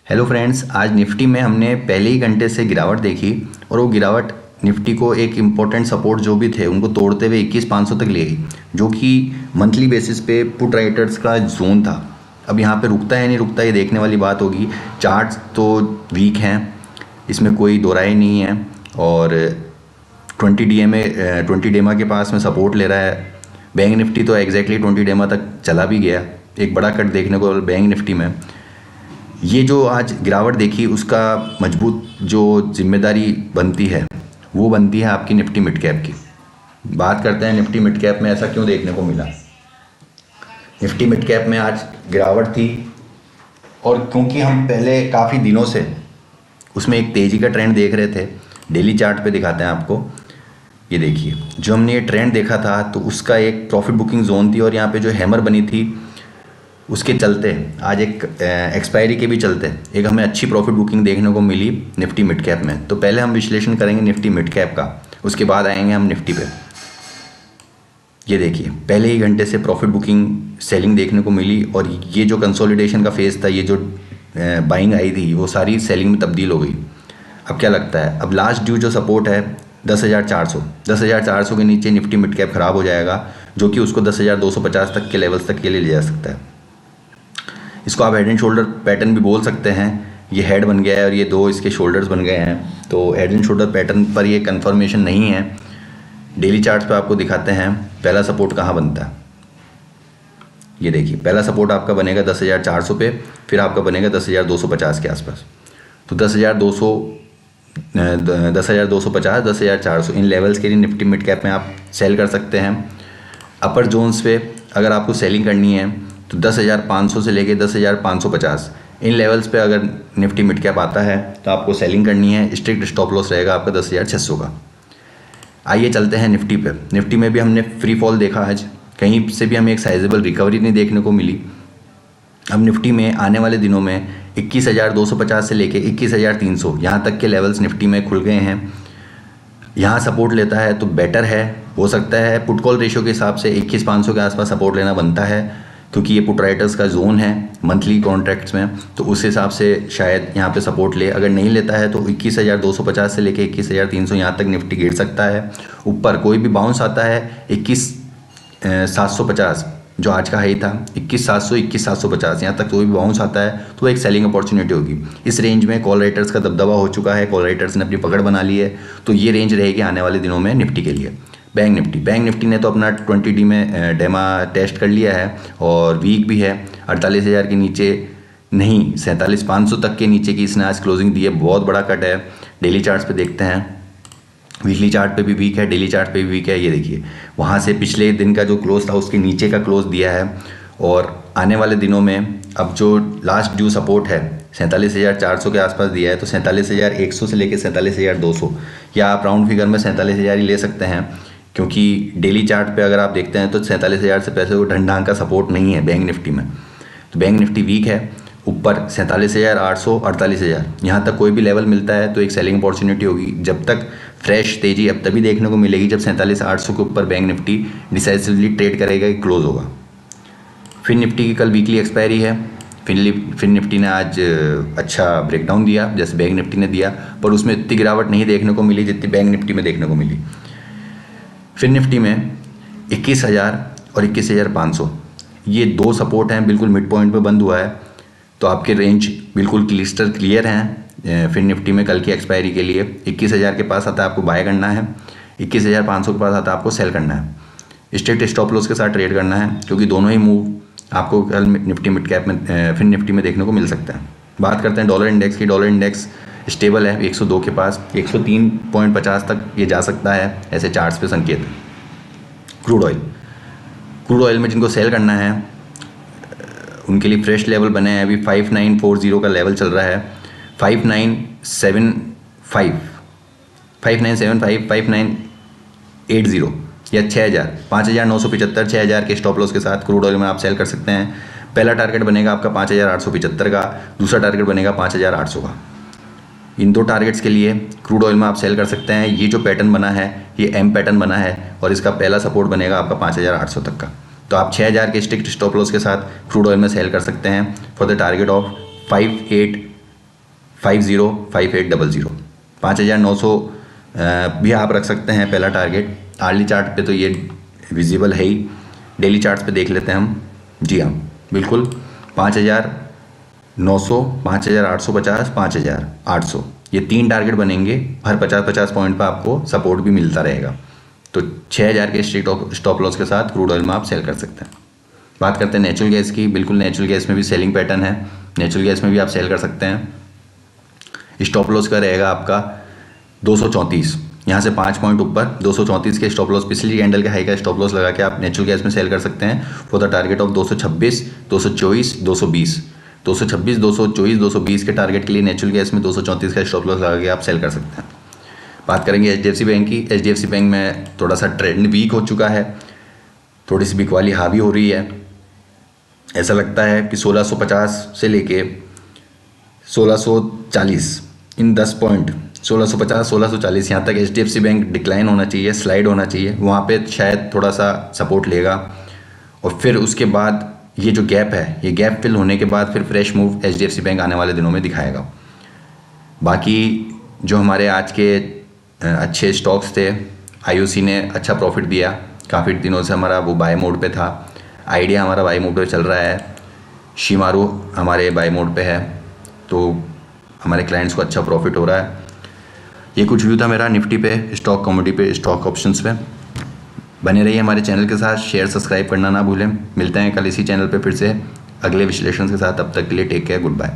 Hello friends, आज Nifty में हमने पहले ही घंटे से गिरावट देखी और वो गिरावट निफ्टी को एक इम्पोर्टेंट सपोर्ट जो भी थे उनको तोड़ते हुए 21,500 तक ले गई, जो कि मंथली बेसिस पे पुट राइटर्स का जोन था। अब यहाँ पे रुकता है नहीं रुकता ये देखने वाली बात होगी। चार्ट्स तो वीक हैं, इसमें कोई दो राय नहीं है। और 20 डेमा के पास में सपोर्ट ले रहा है। बैंक निफ्टी तो एग्जैक्टली 20 डेमा तक चला भी गया, एक बड़ा कट देखने को बैंक निफ्टी में। ये जो आज गिरावट देखी उसका मजबूत जो जिम्मेदारी बनती है वो बनती है आपकी निफ्टी मिड कैप की। बात करते हैं निफ्टी मिड कैप में ऐसा क्यों देखने को मिला। निफ्टी मिड कैप में आज गिरावट थी और क्योंकि हम पहले काफ़ी दिनों से उसमें एक तेज़ी का ट्रेंड देख रहे थे। डेली चार्ट पे दिखाते हैं आपको, ये देखिए जो हमने ये ट्रेंड देखा था तो उसका एक प्रॉफिट बुकिंग जोन थी और यहाँ पे जो हैमर बनी थी उसके चलते आज एक एक्सपायरी के भी चलते एक हमें अच्छी प्रॉफिट बुकिंग देखने को मिली निफ्टी मिड कैप में। तो पहले हम विश्लेषण करेंगे निफ्टी मिड कैप का, उसके बाद आएंगे हम निफ्टी पे। ये देखिए पहले ही घंटे से प्रॉफिट बुकिंग सेलिंग देखने को मिली और ये जो कंसोलिडेशन का फेज़ था, ये जो बाइंग आई थी वो सारी सेलिंग में तब्दील हो गई। अब क्या लगता है, अब लास्ट ड्यू जो सपोर्ट है 10,400 के नीचे निफ्टी मिड कैप ख़राब हो जाएगा, जो कि उसको 10,250 तक के लेवल्स तक के लिए ले जा सकता है। इसको आप हेड एंड शोल्डर पैटर्न भी बोल सकते हैं। ये हेड बन गया है और ये दो इसके शोल्डर्स बन गए हैं, तो हेड एंड शोल्डर पैटर्न पर ये कंफर्मेशन नहीं है। डेली चार्ट्स पे आपको दिखाते हैं पहला सपोर्ट कहाँ बनता है। ये देखिए पहला सपोर्ट आपका बनेगा 10,400 पे, फिर आपका बनेगा 10,250 के आसपास। तो 10,250, 10,400 इन लेवल्स के लिए निफ्टी मिड कैप में आप सेल कर सकते हैं। अपर जोन्स पे अगर आपको सेलिंग करनी है तो 10,500 से लेके 10,550 इन लेवल्स पे अगर निफ्टी मिड कैप आता है तो आपको सेलिंग करनी है। स्ट्रिक्ट स्टॉप लॉस रहेगा आपका 10,600 का। आइए चलते हैं निफ्टी पे। निफ्टी में भी हमने फ्री फॉल देखा आज, कहीं से भी हमें एक साइजेबल रिकवरी नहीं देखने को मिली। अब निफ्टी में आने वाले दिनों में 21,250 से लेके 21,300 यहाँ तक के लेवल्स निफ्टी में खुल गए हैं। यहाँ सपोर्ट लेता है तो बेटर है, हो सकता है पुट कॉल रेशियो के हिसाब से 21,500 के आसपास सपोर्ट लेना बनता है, क्योंकि ये पुट राइटर्स का जोन है मंथली कॉन्ट्रैक्ट्स में, तो उस हिसाब से शायद यहाँ पे सपोर्ट ले। अगर नहीं लेता है तो 21,250 से लेके 21,300 यहाँ तक निफ्टी गिर सकता है। ऊपर कोई भी बाउंस आता है 21,750 जो आज का हाई था, 21,700 21,750 यहाँ तक कोई भी बाउंस आता है तो एक सेलिंग अपॉर्चुनिटी होगी। इस रेंज में कॉल राइटर्स का दबदबा हो चुका है, कॉल राइटर्स ने अपनी पकड़ बना ली है, तो ये रेंज रहेगी आने वाले दिनों में निफ्टी के लिए। बैंक निफ्टी ने तो अपना 20D में डेमा टेस्ट कर लिया है और वीक भी है। 48,000 के नीचे नहीं, 47,500 तक के नीचे की इसने आज क्लोजिंग दी है, बहुत बड़ा कट है। डेली चार्ट्स पे देखते हैं, वीकली चार्ट पे भी वीक है, डेली चार्ट पे भी वीक है। ये देखिए वहाँ से पिछले दिन का जो क्लोज था उसके नीचे का क्लोज दिया है और आने वाले दिनों में अब जो लास्ट ड्यू सपोर्ट है 47,400 के आसपास दिया है, तो 47,100 से लेकर 47,200 या आप राउंड फिगर में 47,000 ही ले सकते हैं, क्योंकि डेली चार्ट पे अगर आप देखते हैं तो 47,000 से पैसे को ढंग ढांग का सपोर्ट नहीं है बैंक निफ्टी में। तो बैंक निफ्टी वीक है। ऊपर 47,800 48,000 यहाँ तक कोई भी लेवल मिलता है तो एक सेलिंग अपॉर्चुनिटी होगी। जब तक फ्रेश तेजी अब तभी देखने को मिलेगी जब 47,800 के ऊपर बैंक निफ्टी डिसाइसिवली ट्रेड करेगा, क्लोज होगा। फिर निफ्टी की कल वीकली एक्सपायरी है। फिर निफ्टी ने आज अच्छा ब्रेकडाउन दिया जैसे बैंक निफ्टी ने दिया, पर उसमें इतनी गिरावट नहीं देखने को मिली जितनी बैंक निफ्टी में देखने को मिली। फिर निफ्टी में 21,000 और 21,500 ये दो सपोर्ट हैं, बिल्कुल मिड पॉइंट पे बंद हुआ है, तो आपके रेंज बिल्कुल क्लिस्टर क्लियर हैं। फिर निफ्टी में कल की एक्सपायरी के लिए 21,000 के पास आता है आपको बाय करना है, 21,500 के पास आता है आपको सेल करना है। स्ट्रिक्ट स्टॉप लॉस के साथ ट्रेड करना है, क्योंकि दोनों ही मूव आपको कल निफ्टी मिड कैप में फिर निफ्टी में देखने को मिल सकता है। बात करते हैं डॉलर इंडेक्स की। डॉलर इंडेक्स स्टेबल है 102 के पास, 103.50 तक ये जा सकता है, ऐसे चार्ट्स पे संकेत है। क्रूड ऑयल में जिनको सेल करना है उनके लिए फ्रेश लेवल बने हैं। अभी 5940 का लेवल चल रहा है, 5975 5980 या 6,000 5,975 6,000 के स्टॉप लॉस के साथ क्रूड ऑयल में आप सेल कर सकते हैं। पहला टारगेट बनेगा आपका 5,875 का, दूसरा टारगेट बनेगा 5,800 का। इन दो टारगेट्स के लिए क्रूड ऑयल में आप सेल कर सकते हैं। ये जो पैटर्न बना है ये एम पैटर्न बना है और इसका पहला सपोर्ट बनेगा आपका 5,800 तक का। तो आप 6,000 के स्ट्रिक्ट स्टॉप लॉस के साथ क्रूड ऑयल में सेल कर सकते हैं फॉर द टारगेट ऑफ 505800। 5900 भी आप रख सकते हैं पहला टारगेट। आर्ली चार्ट पे तो ये विजिबल है ही, डेली चार्ट्स पे देख लेते हैं हम। जी हाँ बिल्कुल, 5900, 5850, 5800 ये 3 टारगेट बनेंगे। हर 50-50 पॉइंट पर आपको सपोर्ट भी मिलता रहेगा। तो 6000 के स्टॉप लॉस के साथ क्रूड ऑयल में आप सेल कर सकते हैं। बात करते हैं नेचुरल गैस की। बिल्कुल नेचुरल गैस में भी सेलिंग पैटर्न है। नेचुरल गैस में भी आप सेल कर सकते हैं। स्टॉप लॉस का रहेगा आपका 234, यहाँ से 5 पॉइंट ऊपर 234 के स्टॉप लॉस, पिछली कैंडल के हाई का स्टॉप लॉस लगा के आप नेचुरल गैस में सेल कर सकते हैं फॉर द टारगेट ऑफ 226, 224, 220। 226, 224, 220 के टारगेट के लिए नेचुरल गैस में 234 का स्टॉप लॉस लगा के आप सेल कर सकते हैं। बात करेंगे HDFC बैंक की। HDFC बैंक में थोड़ा सा ट्रेंड वीक हो चुका है, थोड़ी सी बिकवाली हावी हो रही है। ऐसा लगता है कि 1650 से लेके 1640 इन 10 पॉइंट, 1650, 1640 यहाँ तक HDFC बैंक डिक्लाइन होना चाहिए, स्लाइड होना चाहिए। वहाँ पे शायद थोड़ा सा सपोर्ट लेगा और फिर उसके बाद ये जो गैप है, ये गैप फिल होने के बाद फिर फ्रेश मूव HDFC बैंक आने वाले दिनों में दिखाएगा। बाकी जो हमारे आज के अच्छे स्टॉक्स थे, IOC ने अच्छा प्रॉफिट दिया, काफ़ी दिनों से हमारा वो बाय मोड पे था। आइडिया हमारा बाय मोड पे चल रहा है, शिमारू हमारे बाय मोड पे है, तो हमारे क्लाइंट्स को अच्छा प्रॉफिट हो रहा है। ये कुछ व्यू था मेरा निफ्टी पे, स्टॉक कमोडिटी पे, स्टॉक ऑप्शंस पे। बने रहिए हमारे चैनल के साथ, शेयर सब्सक्राइब करना ना भूलें। मिलते हैं कल इसी चैनल पे फिर से अगले विश्लेषण के साथ। तब तक के लिए टेक केयर, गुड बाय।